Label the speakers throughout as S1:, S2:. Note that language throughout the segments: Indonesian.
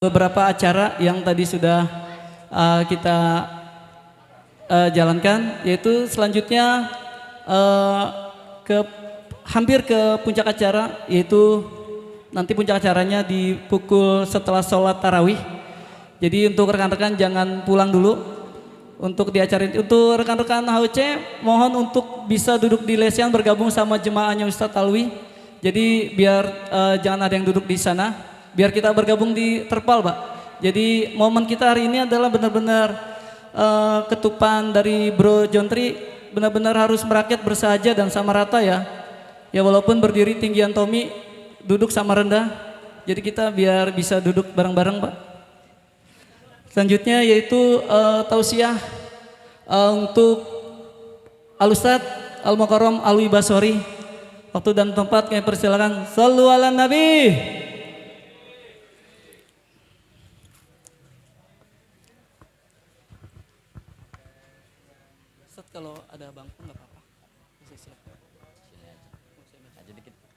S1: beberapa acara yang tadi sudah kita jalankan, yaitu selanjutnya ke hampir ke puncak acara, yaitu nanti puncak acaranya di pukul setelah sholat tarawih. Jadi untuk rekan-rekan jangan pulang dulu untuk di acara ini. Untuk rekan-rekan HUC mohon untuk bisa duduk di lesehan bergabung sama jemaahnya Ustadz Alwi. Jadi biar jangan ada yang duduk di sana, biar kita bergabung di terpal, Pak. Jadi momen kita hari ini adalah benar-benar ketupan dari Bro Jontri benar-benar harus merakyat bersahaja dan sama rata ya. Ya walaupun berdiri tinggian Tommy, duduk sama rendah. Jadi kita biar bisa duduk bareng-bareng, Pak. Selanjutnya yaitu tausiah untuk Al-Ustadz Al-Mukarram Alwi Basori. Waktu dan tempat kami persilakan. Shallu ala Nabi. Ustadz kalau ada bangku nggak apa-apa. Bisa siap. Aja dikit aja.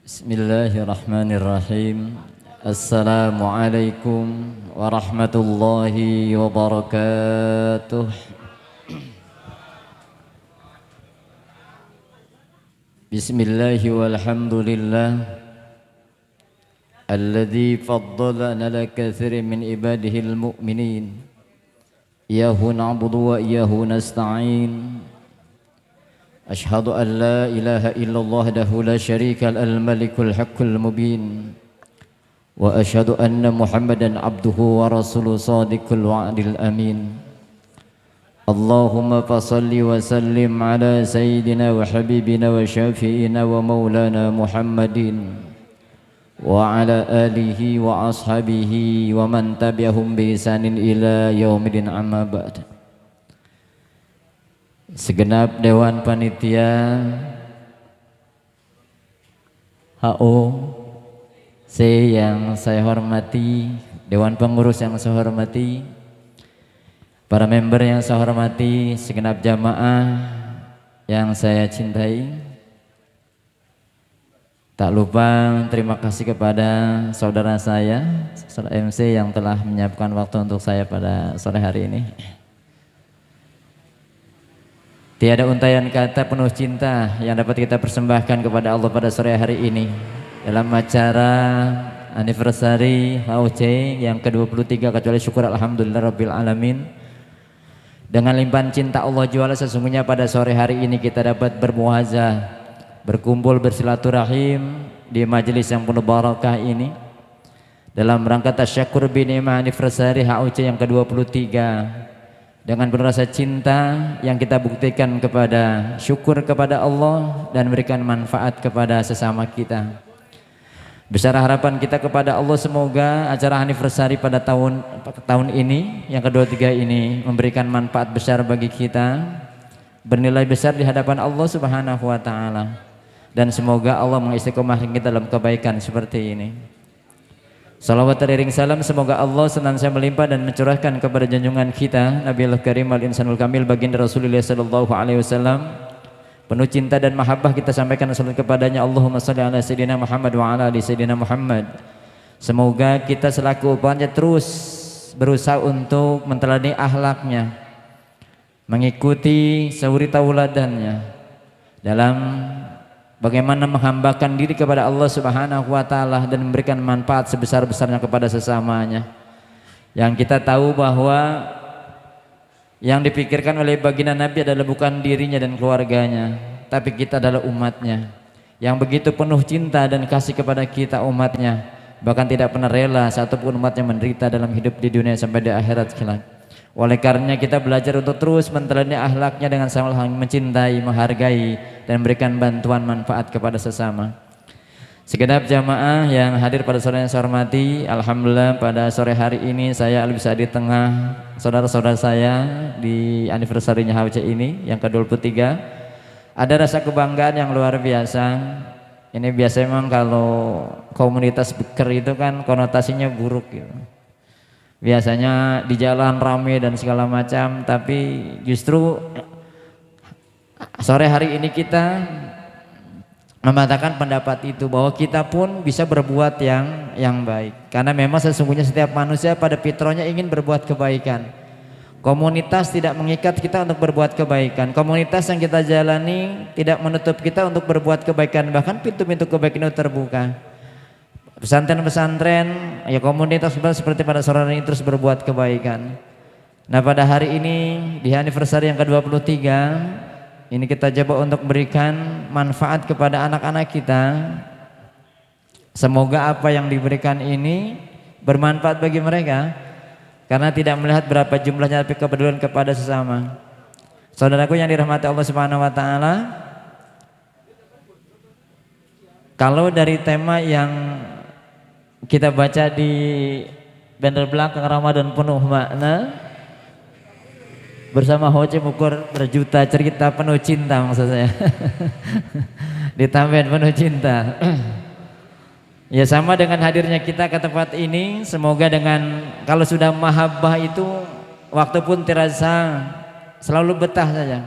S2: Bismillahirrahmanirrahim. Assalamualaikum warahmatullahi wabarakatuh. Bismillahi walhamdulillah alladzi faddalana ala katsirin min ibadihil mu'minin. Iyyahu na'budu wa iyyahu nasta'in. أشهد أن لا إله إلا الله وحده لا شريك له الملك الحق المبين وأشهد أن محمدا عبده ورسوله صادق الوعد الأمين اللهم فصل وسلم على سيدنا وحبيبنا وشافينا ومولانا محمد وعلى آله وأصحابه ومن تبعهم بإحسان إلى يوم الدين أما بعد. Segenap Dewan Panitia HOC yang saya hormati, Dewan Pengurus yang saya hormati, para member yang saya hormati, segenap jamaah yang saya cintai. Tak lupa terima kasih kepada saudara saya, saudara MC yang telah menyiapkan waktu untuk saya pada sore hari ini. Tiada untaian kata penuh cinta yang dapat kita persembahkan kepada Allah pada sore hari ini dalam acara anniversary HUC yang ke-23, kecuali syukur alhamdulillah rabbil alamin. Dengan limpahan cinta Allah juala sesungguhnya pada sore hari ini kita dapat bermuazah, berkumpul bersilaturahim di majelis yang penuh barakah ini dalam rangka tasyakur bi ni'mah anniversary HUC yang ke-23. Dengan penuh rasa cinta yang kita buktikan kepada syukur kepada Allah dan memberikan manfaat kepada sesama kita. Besar harapan kita kepada Allah semoga acara anniversary pada tahun ini yang ke-23 ini memberikan manfaat besar bagi kita, bernilai besar di hadapan Allah Subhanahu wa taala, dan semoga Allah mengistiqomahkan kita dalam kebaikan seperti ini. Salawat teriring salam semoga Allah senantiasa melimpah dan mencurahkan kepada junjungan kita Nabiul Karim Al-Insanul Kamil baginda Rasulullah sallallahu alaihi wasallam. Penuh cinta dan mahabbah kita sampaikan salat kepadanya. Allahumma shalli ala sayyidina Muhammad wa ala ali sayyidina Muhammad. Semoga kita selaku umatnya terus berusaha untuk mentelani akhlaknya, mengikuti suri tauladannya dalam bagaimana menghambakan diri kepada Allah Subhanahu wa taala dan memberikan manfaat sebesar-besarnya kepada sesamanya. Yang kita tahu bahwa yang dipikirkan oleh baginda Nabi adalah bukan dirinya dan keluarganya, tapi kita adalah umatnya yang begitu penuh cinta dan kasih kepada kita umatnya, bahkan tidak pernah rela satupun umatnya menderita dalam hidup di dunia sampai di akhirat kelak. Oleh karenanya kita belajar untuk terus mentelani akhlaknya dengan sama mencintai, menghargai dan memberikan bantuan manfaat kepada sesama. Segenap jamaah yang hadir pada sore yang saya hormati, alhamdulillah pada sore hari ini saya bisa di tengah saudara-saudara saya di anniversary-nya HUC ini yang ke-23. Ada rasa kebanggaan yang luar biasa. Ini biasanya memang kalau komunitas beker itu kan konotasinya buruk gitu. Biasanya di jalan rame dan segala macam, tapi justru sore hari ini kita mematakan pendapat itu bahwa kita pun bisa berbuat yang baik. Karena memang sesungguhnya setiap manusia pada fitrahnya ingin berbuat kebaikan. Komunitas tidak mengikat kita untuk berbuat kebaikan. Komunitas yang kita jalani tidak menutup kita untuk berbuat kebaikan. Bahkan pintu-pintu kebaikan itu terbuka. Pesantren-pesantren, ya komunitas seperti pada sore ini terus berbuat kebaikan. Nah pada hari ini di anniversary yang ke-23 ini kita coba untuk memberikan manfaat kepada anak-anak kita. Semoga apa yang diberikan ini bermanfaat bagi mereka. Karena tidak melihat berapa jumlahnya, tapi kepedulian kepada sesama. Saudaraku yang dirahmati Allah Subhanahu wa taala, kalau dari tema yang kita baca di banner belakang Ramadan penuh makna, bersama Hoce Mukur berjuta cerita penuh cinta, maksud saya. Ditambahin penuh cinta. Ya sama dengan hadirnya kita ke tempat ini, semoga dengan kalau sudah mahabbah itu waktu pun terasa selalu betah saja.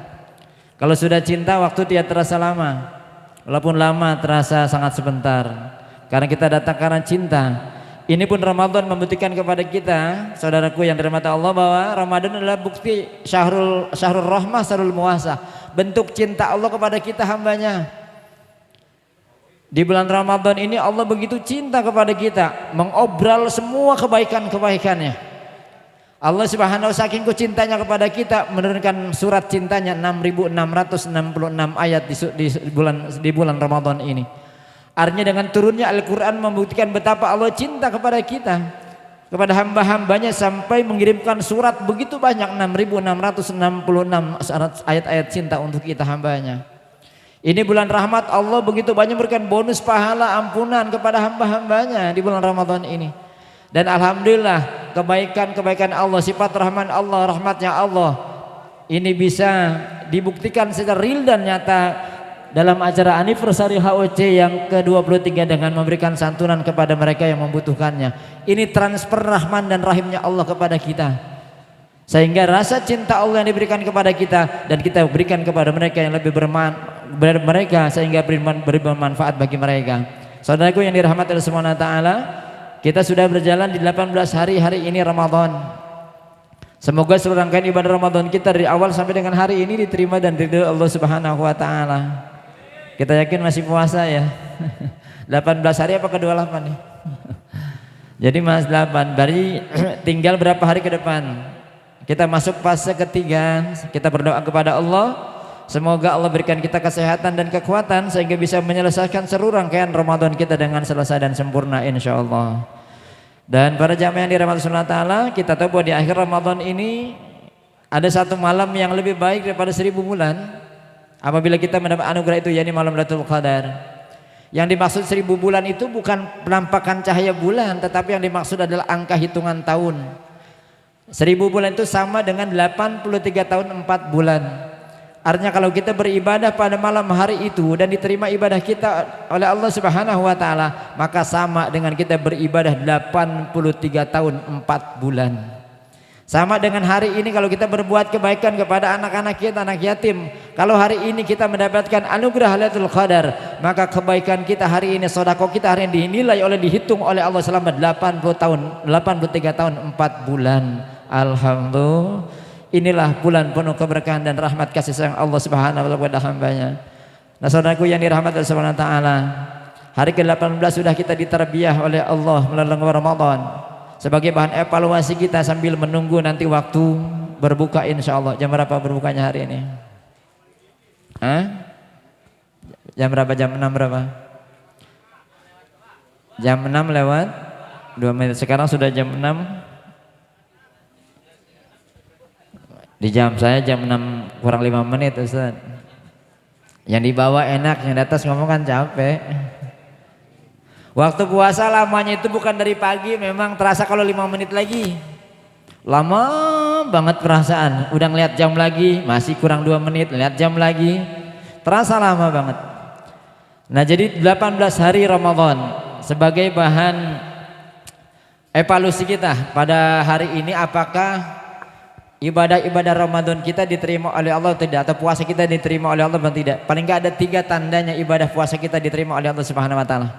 S2: Kalau sudah cinta waktu tidak terasa lama, walaupun lama terasa sangat sebentar. Karena kita datang karena cinta. Ini pun Ramadan membuktikan kepada kita, saudaraku yang dirahmati Allah, bahwa Ramadan adalah bukti syahrul rahmah, syahrul muasah, bentuk cinta Allah kepada kita hambanya. Di bulan Ramadan ini Allah begitu cinta kepada kita, mengobral semua kebaikan-kebaikannya. Allah Subhanahu saking cintanya kepada kita menurunkan surat cintanya 6.666 ayat di bulan Ramadan ini. Artinya dengan turunnya Al-Quran membuktikan betapa Allah cinta kepada kita, kepada hamba-hambanya, sampai mengirimkan surat begitu banyak 6.666 ayat-ayat cinta untuk kita hambanya. Ini bulan rahmat, Allah begitu banyak memberikan bonus pahala ampunan kepada hamba-hambanya di bulan Ramadan ini. Dan alhamdulillah kebaikan-kebaikan Allah, sifat rahman Allah, rahmatnya Allah ini bisa dibuktikan secara real dan nyata dalam acara anniversary HOC yang ke-23 dengan memberikan santunan kepada mereka yang membutuhkannya. Ini transfer rahman dan rahimnya Allah kepada kita, sehingga rasa cinta Allah yang diberikan kepada kita dan kita berikan kepada mereka yang lebih mereka, sehingga bermanfaat bagi mereka. Saudaraku yang dirahmati Allah Subhanahu wa taala, kita sudah berjalan di 18 hari ini Ramadan. Semoga seluruh rangkaian ibadah Ramadan kita dari awal sampai dengan hari ini diterima dan diridhoi Allah Subhanahu wa taala. Kita yakin masih puasa ya. 18 hari apa ke-28 nih? Jadi mas 8, dari tinggal berapa hari ke depan? Kita masuk fase ketiga. Kita berdoa kepada Allah, semoga Allah berikan kita kesehatan dan kekuatan sehingga bisa menyelesaikan seluruh rangkaian Ramadan kita dengan selesai dan sempurna insyaallah. Dan para jamaah yang dirahmati Allah taala, kita tahu bahwa di akhir Ramadan ini ada satu malam yang lebih baik daripada 1000 bulan. Apabila kita mendapat anugerah itu, yakni malam Lailatul Qadar. Yang dimaksud 1000 bulan itu bukan penampakan cahaya bulan, tetapi yang dimaksud adalah angka hitungan tahun. 1000 bulan itu sama dengan 83 tahun 4 bulan. Artinya kalau kita beribadah pada malam hari itu dan diterima ibadah kita oleh Allah Subhanahu wa taala, maka sama dengan kita beribadah 83 tahun 4 bulan. Sama dengan hari ini kalau kita berbuat kebaikan kepada anak-anak kita, anak yatim. Kalau hari ini kita mendapatkan anugerah Lailatul Qadar, maka kebaikan kita hari ini, sedekah kita hari ini dinilai dihitung oleh Allah selama 83 tahun 4 bulan. Alhamdulillah, inilah bulan penuh keberkahan dan rahmat kasih sayang Allah Subhanahu wa taala kepada hambanya. Nah saudaraku yang dirahmati Allah Subhanahu wa taala, hari ke-18 sudah kita ditarbiyah oleh Allah melalui Ramadan sebagai bahan evaluasi kita sambil menunggu nanti waktu berbuka insyaallah. Jam berapa berbukanya hari ini? Jam berapa? Jam 6 berapa? Jam 6 lewat 2 menit. Sekarang sudah jam 6. Di jam saya jam 6 kurang 5 menit Ustaz. Yang di bawah enak, yang di atas ngomong kan capek. Waktu puasa lamanya itu bukan dari pagi, memang terasa kalau 5 menit lagi. Lama banget perasaan. Udah ngeliat jam lagi, masih kurang 2 menit, lihat jam lagi. Terasa lama banget. Nah jadi 18 hari Ramadan sebagai bahan Evaluasi kita pada hari ini, apakah ibadah-ibadah Ramadan kita diterima oleh Allah atau tidak, atau puasa kita diterima oleh Allah atau tidak. Paling nggak ada 3 tandanya ibadah puasa kita diterima oleh Allah Subhanahu wa taala.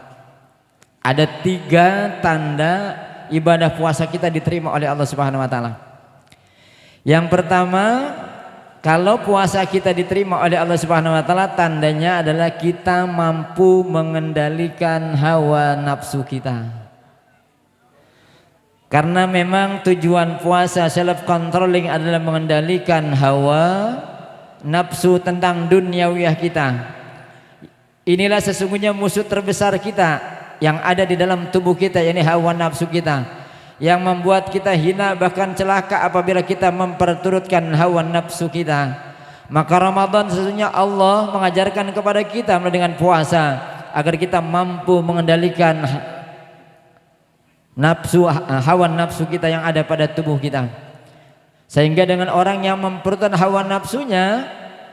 S2: Ada 3 tanda ibadah puasa kita diterima oleh Allah Subhanahu wa taala. Yang pertama, kalau puasa kita diterima oleh Allah Subhanahu wa taala, tandanya adalah kita mampu mengendalikan hawa nafsu kita. Karena memang tujuan puasa self controlling adalah mengendalikan hawa nafsu tentang duniawiyah kita. Inilah sesungguhnya musuh terbesar kita yang ada di dalam tubuh kita, yakni hawa nafsu kita, yang membuat kita hina bahkan celaka apabila kita memperturutkan hawa nafsu kita. Maka Ramadan sesungguhnya Allah mengajarkan kepada kita melalui dengan puasa agar kita mampu mengendalikan nafsu, hawa nafsu kita yang ada pada tubuh kita. Sehingga dengan orang yang memperturutkan hawa nafsunya,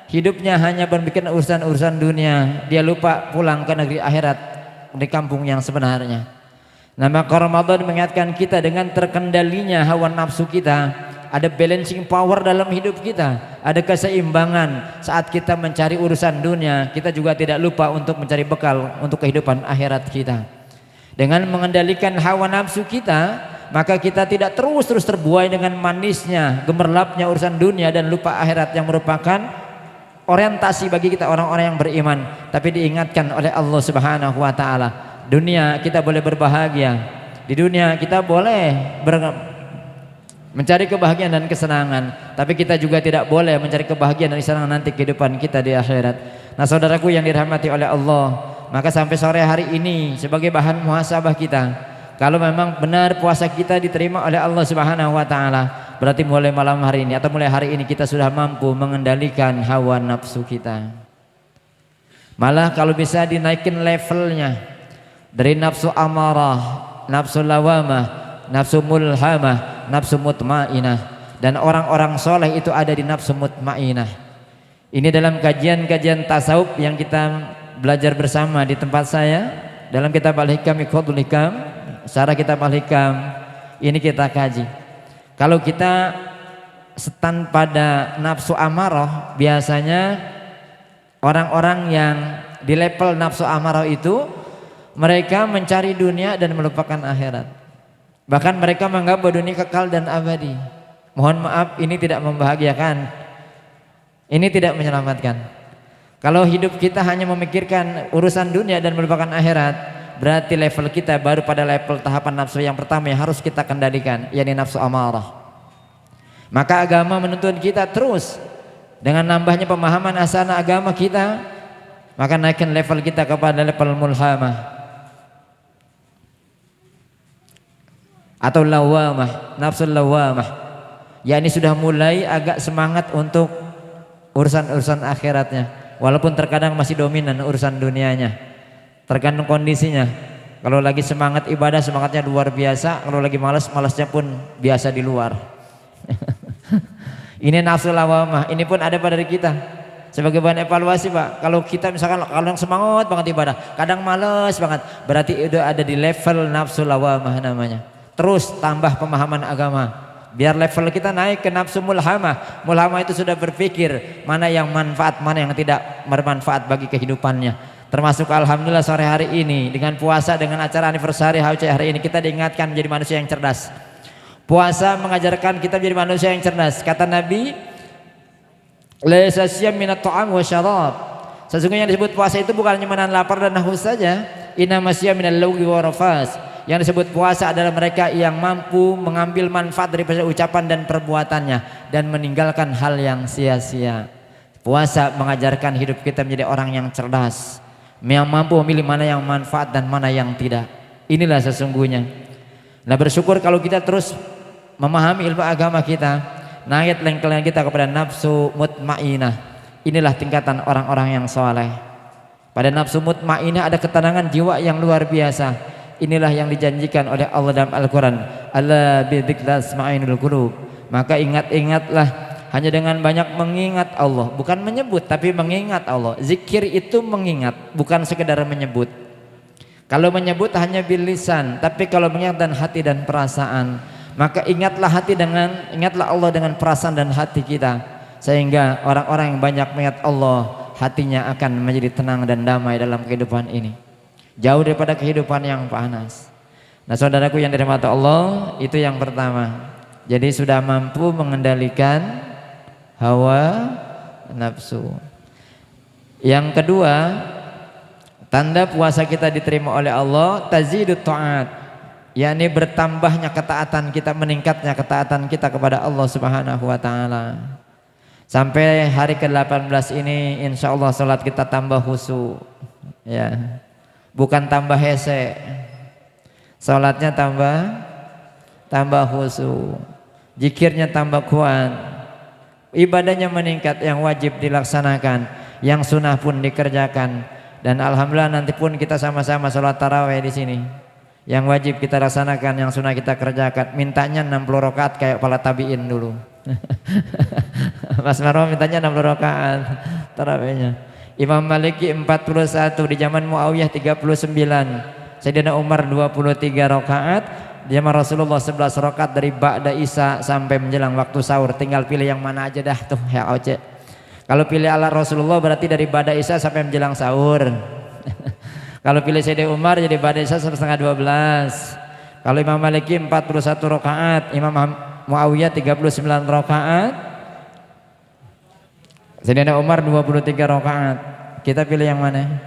S2: hidupnya hanya berpikir urusan-urusan dunia, dia lupa pulang ke negeri akhirat, di kampung yang sebenarnya. Nah, maka Ramadan mengingatkan kita dengan terkendalinya hawa nafsu kita, ada balancing power dalam hidup kita, ada keseimbangan saat kita mencari urusan dunia, kita juga tidak lupa untuk mencari bekal untuk kehidupan akhirat kita. Dengan mengendalikan hawa nafsu kita, maka kita tidak terus terbuai dengan manisnya, gemerlapnya urusan dunia dan lupa akhirat yang merupakan orientasi bagi kita orang-orang yang beriman. Tapi diingatkan oleh Allah Subhanahu wa taala, dunia kita boleh berbahagia, di dunia kita boleh mencari kebahagiaan dan kesenangan, tapi kita juga tidak boleh mencari kebahagiaan dan kesenangan nanti kehidupan kita di akhirat. Nah, saudaraku yang dirahmati oleh Allah, maka sampai sore hari ini sebagai bahan muhasabah kita, kalau memang benar puasa kita diterima oleh Allah Subhanahu wa taala, berarti mulai malam hari ini atau mulai hari ini kita sudah mampu mengendalikan hawa nafsu kita. Malah kalau bisa dinaikin levelnya dari nafsu amarah, nafsu lawamah, nafsu mulhamah, nafsu mutmainah, dan orang-orang soleh itu ada di nafsu mutmainah. Ini dalam kajian-kajian tasawuf yang kita belajar bersama di tempat saya dalam kitab Al-Hikam Iqadul Hikam, secara kitab Al-Hikam ini kita kaji. Kalau kita setan pada nafsu amarah, biasanya orang-orang yang di level nafsu amarah itu mereka mencari dunia dan melupakan akhirat. Bahkan mereka menganggap bahwa dunia kekal dan abadi. Mohon maaf, ini tidak membahagiakan. Ini tidak menyelamatkan. Kalau hidup kita hanya memikirkan urusan dunia dan melupakan akhirat, berarti level kita baru pada level tahapan nafsu yang pertama yang harus kita kendalikan, yakni nafsu amarah. Maka agama menuntut kita terus dengan nambahnya pemahaman asana agama kita, maka naikkan level kita kepada level mulhamah atau lawamah, nafsu lawamah, yakni sudah mulai agak semangat untuk urusan-urusan akhiratnya, walaupun terkadang masih dominan urusan dunianya, tergantung kondisinya. Kalau lagi semangat ibadah, semangatnya luar biasa. Kalau lagi malas, malasnya pun biasa di luar. Ini nafsu lawamah, ini pun ada pada diri kita. Sebagai bahan evaluasi, Pak, kalau kita misalkan kalau yang semangat banget ibadah, kadang malas banget, berarti itu ada di level nafsu lawamah namanya. Terus tambah pemahaman agama, biar level kita naik ke nafsu mulhamah. Mulhamah itu sudah berpikir mana yang manfaat, mana yang tidak bermanfaat bagi kehidupannya. Termasuk alhamdulillah sore hari ini dengan puasa, dengan acara anniversary HUC hari ini, kita diingatkan menjadi manusia yang cerdas. Puasa mengajarkan kita menjadi manusia yang cerdas. Kata Nabi, laisa siyam minat ta'am wa syarab. Sesungguhnya yang disebut puasa itu bukan hanya menahan lapar dan haus saja. Innama siyam minal lagwi wa rafas. Yang disebut puasa adalah mereka yang mampu mengambil manfaat dari ucapan dan perbuatannya dan meninggalkan hal yang sia-sia. Puasa mengajarkan hidup kita menjadi orang yang cerdas, yang mampu memilih mana yang manfaat dan mana yang tidak. Inilah sesungguhnya. Nah, bersyukur kalau kita terus memahami ilmu agama kita, naik level kita kepada nafsu mutmainah. Inilah tingkatan orang-orang yang soleh. Pada nafsu mutmainah ada ketenangan jiwa yang luar biasa. Inilah yang dijanjikan oleh Allah dalam Al-Quran. Ala bidzikri tasma'inul qulub. Maka ingat-ingatlah hanya dengan banyak mengingat Allah, bukan menyebut tapi mengingat Allah. Zikir itu mengingat, bukan sekedar menyebut. Kalau menyebut hanya bil lisan, tapi kalau mengingatkan hati dan perasaan, maka ingatlah Allah dengan perasaan dan hati kita, sehingga orang-orang yang banyak mengingat Allah, hatinya akan menjadi tenang dan damai dalam kehidupan ini, jauh daripada kehidupan yang panas. Nah, saudaraku yang dirahmati Allah, itu yang pertama. Jadi sudah mampu mengendalikan hawa nafsu. Yang kedua, tanda puasa kita diterima oleh Allah, tazidut ta'at, yakni bertambahnya ketaatan kita, meningkatnya ketaatan kita kepada Allah Subhanahu wa taala. Sampai hari ke-18 ini insya Allah salat kita tambah khusyuk, ya. Bukan tambah hese. Salatnya tambah khusyuk. Zikirnya tambah kuat. Ibadahnya meningkat, yang wajib dilaksanakan, yang sunnah pun dikerjakan. Dan alhamdulillah nanti pun kita sama-sama sholat taraweh di sini. Yang wajib kita laksanakan, yang sunnah kita kerjakan. Mintanya 60 rakaat kayak para tabiin dulu. Mas Marwan mintanya 60 rakaat tarawehnya. Imam Maliki 41, di zaman Muawiyah 39, Sayyidina Umar 23 rakaat, di zaman Rasulullah 11 rakaat dari ba'da isya sampai menjelang waktu sahur. Tinggal pilih yang mana aja dah tuh ya Oce. Kalau pilih ala Rasulullah berarti dari ba'da isya sampai menjelang sahur. Kalau pilih Sayyidina Umar jadi ba'da isya sampai setengah 12. Kalau Imam Maliki 41 rakaat, Imam Muawiyah 39 rakaat, Sayyidina Umar 23 rakaat. Kita pilih yang mana?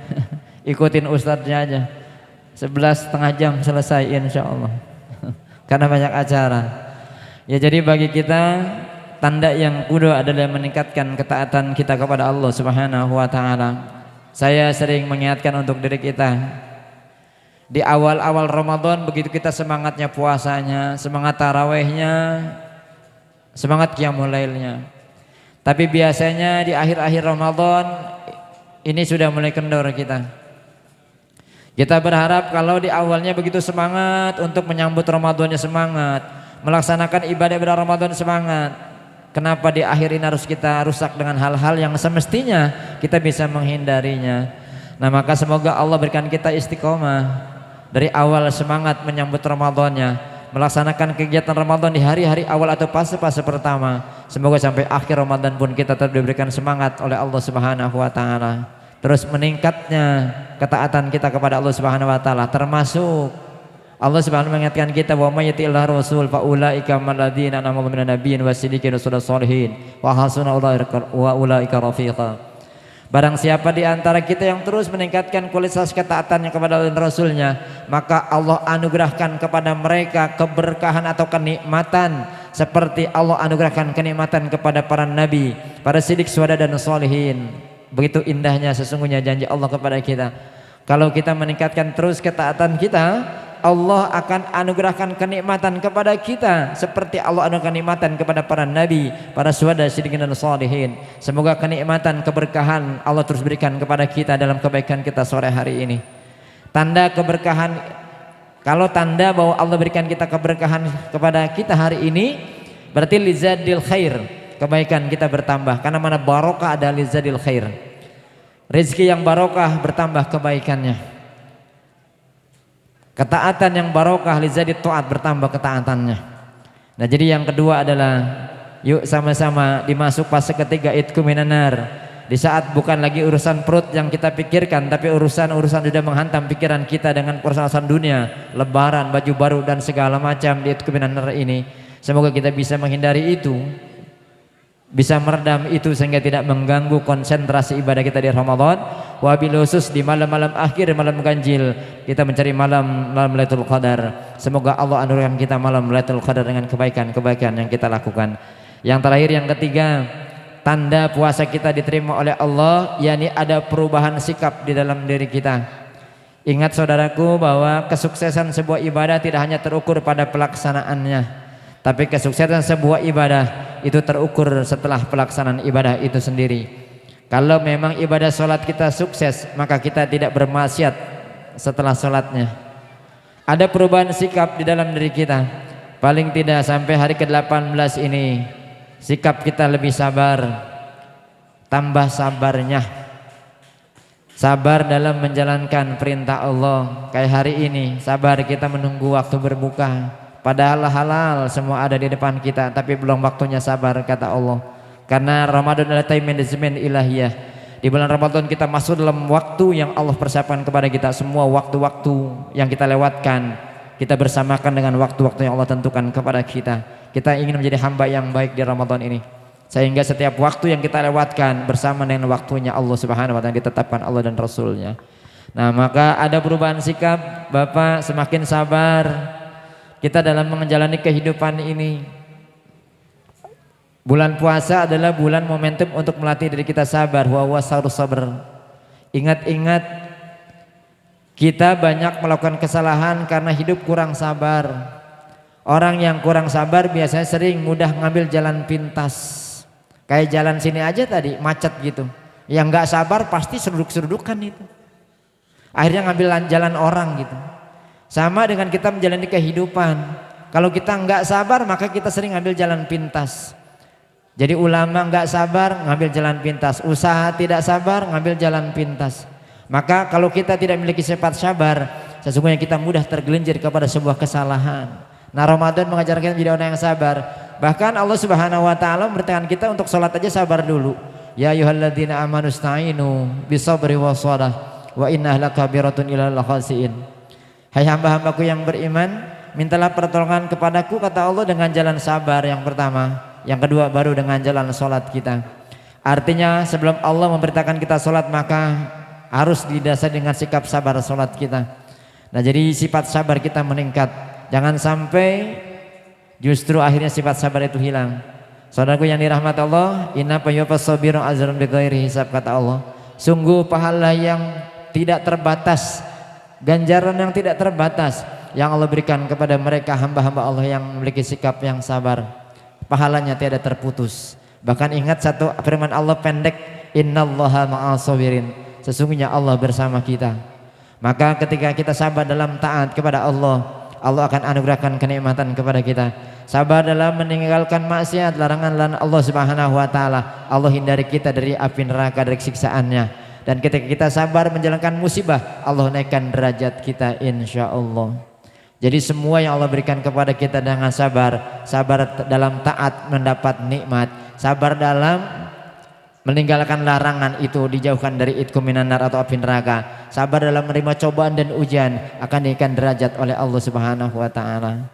S2: Ikutin ustadznya aja. 11,5 jam selesai insyaallah. Karena banyak acara. Ya, jadi bagi kita tanda yang kedua adalah meningkatkan ketaatan kita kepada Allah Subhanahu wa taala. Saya sering mengingatkan untuk diri kita. Di awal-awal Ramadan begitu kita semangatnya puasanya, semangat tarawehnya, semangat qiyamul lailnya. Tapi biasanya di akhir-akhir Ramadan ini sudah mulai kendor kita. Kita berharap kalau di awalnya begitu semangat untuk menyambut Ramadannya, semangat melaksanakan ibadah Ramadan, semangat. Kenapa di akhir ini harus kita rusak dengan hal-hal yang semestinya kita bisa menghindarinya? Nah, maka semoga Allah berikan kita istiqomah dari awal semangat menyambut Ramadannya, melaksanakan kegiatan Ramadan di hari-hari awal atau fase-fase pertama. Semoga sampai akhir Ramadan pun kita tetap diberikan semangat oleh Allah Subhanahu wa taala. Terus meningkatnya ketaatan kita kepada Allah Subhanahu wa taala, termasuk Allah Subhanahu mengingatkan kita, wa may yuti'illah rasul fa ulaika malladzina an'ama minan nabiyyin wasiddiqin wasolihin wa hasuna ulaika rafiqa. Barang siapa di antara kita yang terus meningkatkan kualitas ketaatannya kepada Allah dan Rasulnya, maka Allah anugerahkan kepada mereka keberkahan atau kenikmatan seperti Allah anugerahkan kenikmatan kepada para nabi, para siddiq, syuhada dan sholihin. Begitu indahnya sesungguhnya janji Allah kepada kita. Kalau kita meningkatkan terus ketaatan kita, Allah akan anugerahkan kenikmatan kepada kita seperti Allah anugerahkan kenikmatan kepada para nabi, para syuhada, siddiqin dan sholihin. Semoga kenikmatan, keberkahan Allah terus berikan kepada kita dalam kebaikan kita sore hari ini. Tanda keberkahan, kalau tanda bahwa Allah berikan kita keberkahan kepada kita hari ini, berarti lizadil khair, kebaikan kita bertambah. Karena mana barokah ada lizadil khair, rezeki yang barokah bertambah kebaikannya. Ketaatan yang barokah lizadit taat bertambah ketaatannya. Nah, jadi yang kedua adalah yuk sama-sama dimasuk fase ketiga, itqu minan nar. Di saat bukan lagi urusan perut yang kita pikirkan, tapi urusan-urusan sudah menghantam pikiran kita dengan urusan dunia, lebaran, baju baru dan segala macam di itqu minan nar ini. Semoga kita bisa menghindari itu, bisa meredam itu sehingga tidak mengganggu konsentrasi ibadah kita di Ramadan. Wabil khusus di malam-malam akhir, malam ganjil, kita mencari malam Lailatul Qadar. Semoga Allah anugerahkan kita malam Lailatul Qadar dengan kebaikan-kebaikan yang kita lakukan. Yang terakhir, yang ketiga, tanda puasa kita diterima oleh Allah, yakni ada perubahan sikap di dalam diri kita. Ingat saudaraku bahwa kesuksesan sebuah ibadah tidak hanya terukur pada pelaksanaannya, tapi kesuksesan sebuah ibadah itu terukur setelah pelaksanaan ibadah itu sendiri. Kalau memang ibadah sholat kita sukses, maka kita tidak bermaksiat setelah sholatnya. Ada perubahan sikap di dalam diri kita. Paling tidak sampai hari ke-18 ini, sikap kita lebih sabar, tambah sabarnya. sabar dalam menjalankan perintah Allah. Kayak hari ini, sabar kita menunggu waktu berbuka. Padahal halal semua ada di depan kita, tapi belum waktunya sabar kata Allah. Karena Ramadan adalah time management ilahiyah. Di bulan Ramadan kita masuk dalam waktu yang Allah persiapkan kepada kita. Semua waktu-waktu yang kita lewatkan, kita bersamakan dengan waktu-waktu yang Allah tentukan kepada kita. Kita ingin menjadi hamba yang baik di Ramadan ini, sehingga setiap waktu yang kita lewatkan bersama dengan waktunya Allah Subhanahu wa taala yang ditetapkan Allah dan Rasulnya. Nah, maka ada perubahan sikap, Bapak semakin sabar kita dalam menjalani kehidupan ini. Bulan puasa adalah bulan momentum untuk melatih diri kita sabar. Wa wasarus sabr. Ingat-ingat kita banyak melakukan kesalahan karena hidup kurang sabar. Orang yang kurang sabar biasanya sering mudah ngambil jalan pintas. Kayak jalan sini aja tadi macet gitu. Yang nggak sabar pasti seruduk-serudukan itu. Akhirnya ngambil jalan orang gitu. Sama dengan kita menjalani kehidupan. Kalau kita nggak sabar maka kita sering ngambil jalan pintas. Jadi ulama nggak sabar ngambil jalan pintas, usaha tidak sabar ngambil jalan pintas. Maka kalau kita tidak memiliki sifat sabar, sesungguhnya kita mudah tergelincir kepada sebuah kesalahan. Nah, Ramadan mengajarkan kita menjadi orang yang sabar. Bahkan Allah Subhanahu wa taala memerintahkan kita untuk sholat aja sabar dulu. Ya ayyuhalladzina amanu ista'inu bisabri wassalah wa innaha lakabiratun ilal khasiin. Hai hamba-hambaku yang beriman, mintalah pertolongan kepadaku kata Allah dengan jalan sabar yang pertama. Yang kedua baru dengan jalan sholat kita. Artinya sebelum Allah memberitakan kita sholat maka harus didasari dengan sikap sabar sholat kita. Nah, jadi sifat sabar kita meningkat. Jangan sampai justru akhirnya sifat sabar itu hilang. Saudaraku yang dirahmati Allah, inna yuwaffas sabirun ajrun bighairi hisab kata Allah. Sungguh pahala yang tidak terbatas, ganjaran yang tidak terbatas yang Allah berikan kepada mereka hamba-hamba Allah yang memiliki sikap yang sabar. Pahalanya tiada terputus. Bahkan ingat satu firman Allah pendek, innallaha ma'as sabirin. Sesungguhnya Allah bersama kita. Maka ketika kita sabar dalam taat kepada Allah, Allah akan anugerahkan kenikmatan kepada kita. Sabar dalam meninggalkan maksiat, larangan Allah Subhanahu wa taala, Allah hindari kita dari api neraka, dari siksaannya. Dan ketika kita sabar menjalankan musibah, Allah naikkan derajat kita insyaallah. Jadi semua yang Allah berikan kepada kita dengan sabar, sabar dalam taat mendapat nikmat, sabar dalam meninggalkan larangan itu dijauhkan dari itkum minan nar atau api neraka, sabar dalam menerima cobaan dan ujian akan dinaikkan derajat oleh Allah Subhanahu wa taala.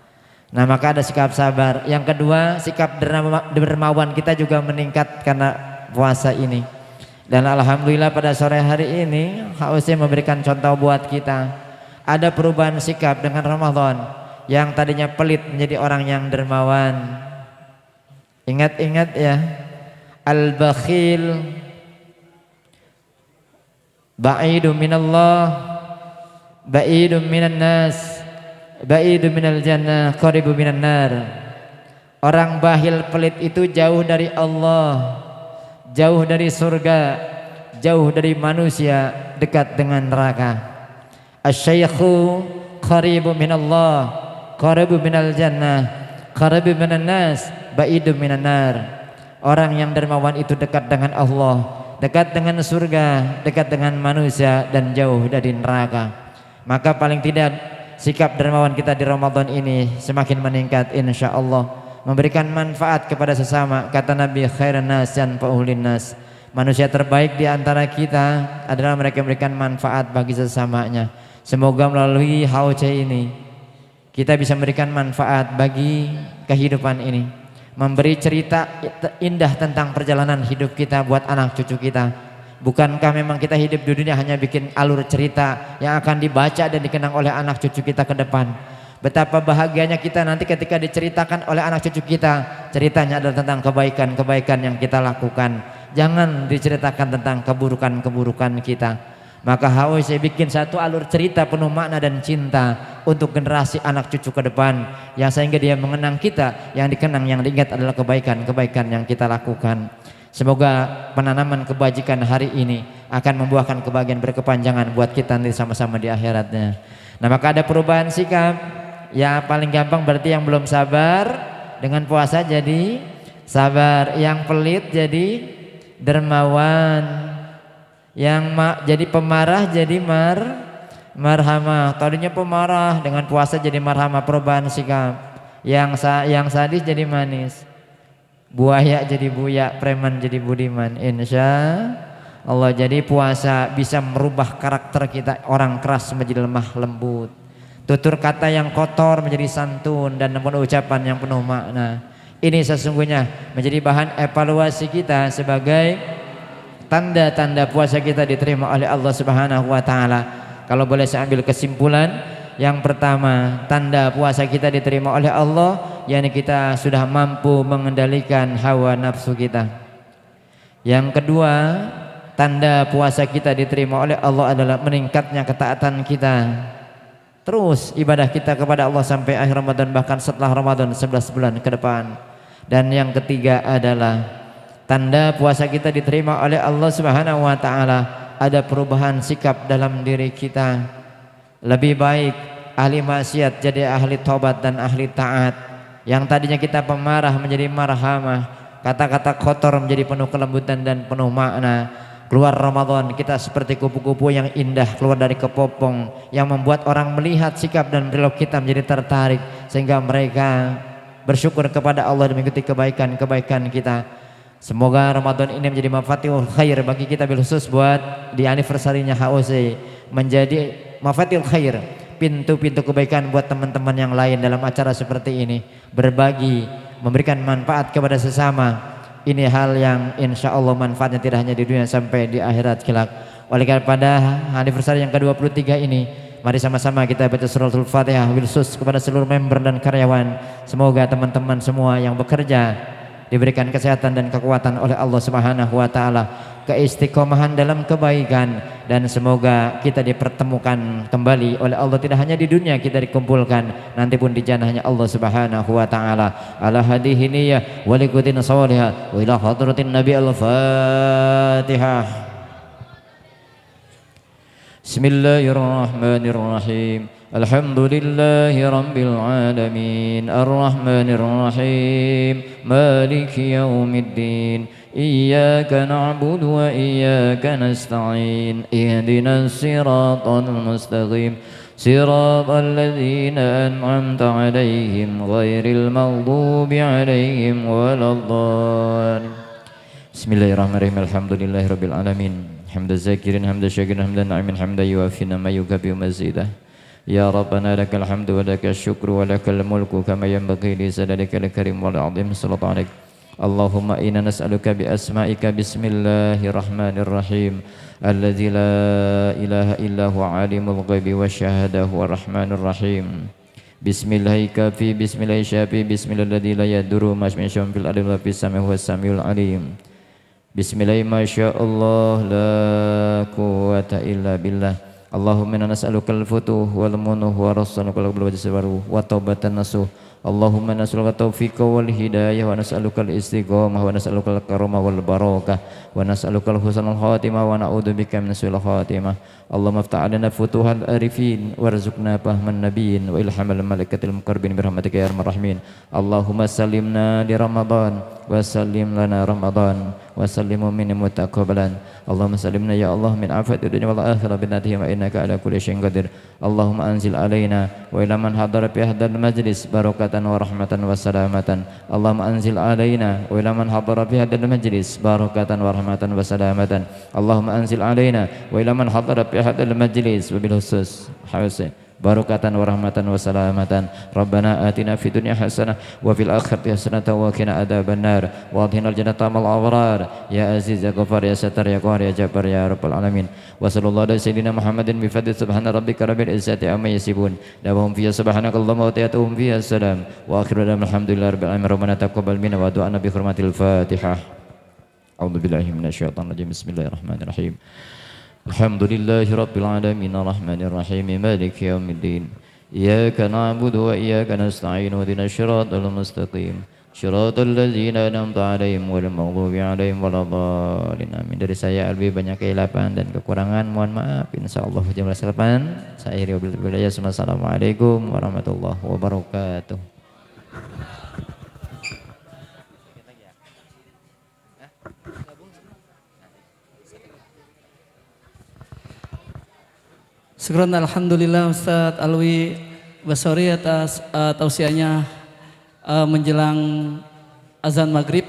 S2: Nah, maka ada sikap sabar. Yang kedua, sikap dermawan kita juga meningkat karena puasa ini. Dan alhamdulillah pada sore hari ini HOC memberikan contoh buat kita. Ada perubahan sikap dengan Ramadan. Yang tadinya pelit menjadi orang yang dermawan. Ingat-ingat ya, al-bakhil ba'idu minallah, ba'idu minan nas, ba'idu minal jannah, qaribu minan nar. Orang bakhil pelit itu jauh dari Allah, jauh dari surga, jauh dari manusia, dekat dengan neraka. Asy-syaikhu qaribu minallah, qaribu minal jannah, qaribu minan nas, ba'idu minan nar. Orang yang dermawan itu dekat dengan Allah, dekat dengan surga, dekat dengan manusia, dan jauh dari neraka. Maka paling tidak sikap dermawan kita di Ramadan ini semakin meningkat insyaallah, memberikan manfaat kepada sesama. Kata Nabi, khairan nas yanfa'uhun nas. Manusia terbaik di antara kita adalah mereka yang memberikan manfaat bagi sesamanya. Semoga melalui HOC ini kita bisa memberikan manfaat bagi kehidupan ini, memberi cerita indah tentang perjalanan hidup kita buat anak cucu kita. Bukankah memang kita hidup di dunia hanya bikin alur cerita yang akan dibaca dan dikenang oleh anak cucu kita ke depan? Betapa bahagianya kita nanti ketika diceritakan oleh anak cucu kita, ceritanya adalah tentang kebaikan-kebaikan yang kita lakukan. Jangan diceritakan tentang keburukan-keburukan kita. Maka HOC bikin satu alur cerita penuh makna dan cinta untuk generasi anak cucu ke depan, yang sehingga dia mengenang kita, yang dikenang, yang diingat adalah kebaikan-kebaikan yang kita lakukan. Semoga penanaman kebajikan hari ini akan membuahkan kebahagiaan berkepanjangan buat kita nanti sama-sama di akhiratnya. Nah, maka ada perubahan sikap. Ya paling gampang berarti yang belum sabar dengan puasa jadi sabar, yang pelit jadi dermawan, jadi pemarah jadi marhamah. Tadinya pemarah, dengan puasa jadi marhamah, perubahan sikap. Yang sadis jadi manis, buaya jadi buya, preman jadi budiman. Insya Allah, jadi puasa bisa merubah karakter kita, orang keras menjadi lemah lembut, tutur kata yang kotor menjadi santun, dan penuh ucapan yang penuh makna. Ini sesungguhnya menjadi bahan evaluasi kita sebagai tanda-tanda puasa kita diterima oleh Allah Subhanahu wa taala. Kalau boleh saya ambil kesimpulan, yang pertama, tanda puasa kita diterima oleh Allah yakni kita sudah mampu mengendalikan hawa nafsu kita. Yang kedua, tanda puasa kita diterima oleh Allah adalah meningkatnya ketaatan kita, terus ibadah kita kepada Allah sampai akhir Ramadan, bahkan setelah Ramadan 11 bulan ke depan. Dan yang ketiga adalah tanda puasa kita diterima oleh Allah Subhanahu wa taala, ada perubahan sikap dalam diri kita. Lebih baik ahli maksiat jadi ahli taubat dan ahli taat. Yang tadinya kita pemarah menjadi marhamah, kata-kata kotor menjadi penuh kelembutan dan penuh makna. Keluar Ramadan kita seperti kupu-kupu yang indah keluar dari kepopong, yang membuat orang melihat sikap dan perilaku kita menjadi tertarik, sehingga mereka bersyukur kepada Allah dan mengikuti kebaikan-kebaikan kita. Semoga Ramadan ini menjadi mafatihul khair bagi kita, bil khusus buat di anniversary-nya HOC, menjadi mafatihul khair, pintu-pintu kebaikan buat teman-teman yang lain dalam acara seperti ini. Berbagi, memberikan manfaat kepada sesama, ini hal yang insya Allah manfaatnya tidak hanya di dunia sampai di akhirat kelak. Oleh karena pada anniversary yang ke-23 ini, mari sama-sama kita baca suratul Fatihah khusus kepada seluruh member dan karyawan. Semoga teman-teman semua yang bekerja diberikan kesehatan dan kekuatan oleh Allah Subhanahu wa taala, keistiqomahan dalam kebaikan, dan semoga kita dipertemukan kembali oleh Allah tidak hanya di dunia kita dikumpulkan, nanti pun di jannahnya Allah Subhanahu wa taala. Ala hadhihi niyyah wa liqutin shalihat wa ila hadratin nabi al-Fatihah. Bismillahirrahmanirrahim. Alhamdulillahi rabbil alamin. Arrahmanirrahim. Maliki yaumiddin. Iyyaka na'budu wa iyyaka nasta'in. Ihdinas siratal mustaqim. Siratal ladzina an'amta 'alaihim ghairil maghdubi 'alaihim waladdallin. Bismillahirrahmanirrahim. Alhamdulillahirabbil alamin. Hamdan zakirin, hamdan syakirin, hamdan na'imin, hamdan yuwafina ma yukafi mazidah. Ya Rabbana lakal hamdu wa lakal syukru wa lakal mulku kama yanbaghi li jalalikal karim wal azim. Sallallahu alaihi. Allahumma inna nas'aluka bi asma'ika bismillahirrahmanirrahim. Alladzi la ilaha illa huwa alimul ghaibi wasyahada huwa rahmanur rahim. Bismillahika fi bismillahi syafi bismillahilladzi la yadurru ma ismihi syai'un fil ardi wa fis samai huwas samiul alim. Bismillahi masyaallah la quwwata illa billah. Allahumma inna nas'aluka al-futuh wal munuh wa rasuluka al-wajh wa taubatan nasuh. Allahumma nas'aluka taufiqa wal hidayah wa nas'aluka al-istiqamah wa nas'aluka al-karamah wal barakah wa nas'aluka al-husnul khatimah wa na'udzubika min su'il khatimah. Allahumma iftah 'alaina futuhal arifin warzuqna fahman nabiyyin wa ilhamal malaikatil muqarrabin bi rahmatika ya arhamar rahimin. Allahumma sallimna li Ramadan wa sallim lana Ramadan wa sallimu minni mutaqabbalan. Allahumma sallimna ya Allah min afati dunya wal akhirah bi natihi wa innaka ala kulli syai'in qadir. Allahumma anzil alaina wa ila man hadara fi hadal majlis barakatan wa rahmatan wa salamatan. Allahumma anzil alaina wa ila man hadara fi hadal majlis barakatan wa rahmatan wa salamatan. Allahumma anzil alaina wa ila man hadara fi hadal majlis wa bil khusus hausa barakatan wa rahmatan wa salamatan. Rabbana atina fid dunya hasanah wa fil akhirati hasanah wa qina adzabannar wa adkhilnal jannata ma'al abrar ya aziz ya ghafar ya satar ya qahhar ya jabbar ya rabbal alamin. Wa sallallahu ala sayyidina Muhammadin bi fadli subhana rabbika rabbil izzati amma yasifun dawahum fiya subhanakallahumma wa ta'atuhum fiya salam wa akhiru alhamdulillahi rabbil alamin. Rabbana taqabbal minna wa du'ana bi hurmatil Fatihah. A'udzu billahi minasyaitonir rajim. Bismillahirrahmanirrahim. Alhamdulillahi rabbil alamin arrahmanir rahim maliki yaumiddin. Iyyaka na'budu wa iyyaka nasta'in ihdinas siratal mustaqim siratal ladzina an'amta 'alaihim ghairil maghdubi 'alaihim waladdallin. Amin. Dari saya lebih banyak kehilapan dan kekurangan mohon maaf insyaallah. Jumlah salapan saya akhiri wabillahi. Assalamualaikum warahmatullahi wabarakatuh.
S1: Syukran alhamdulillah Ustadz Alwi Basori atas tausiahnya menjelang azan maghrib.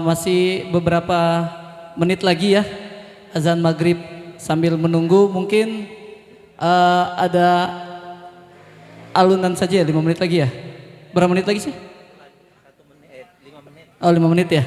S1: Masih beberapa menit lagi ya azan maghrib. Sambil menunggu mungkin ada alunan saja ya, 5 menit lagi ya. Berapa menit lagi sih? 1 menit, 5 menit. Oh 5 menit ya.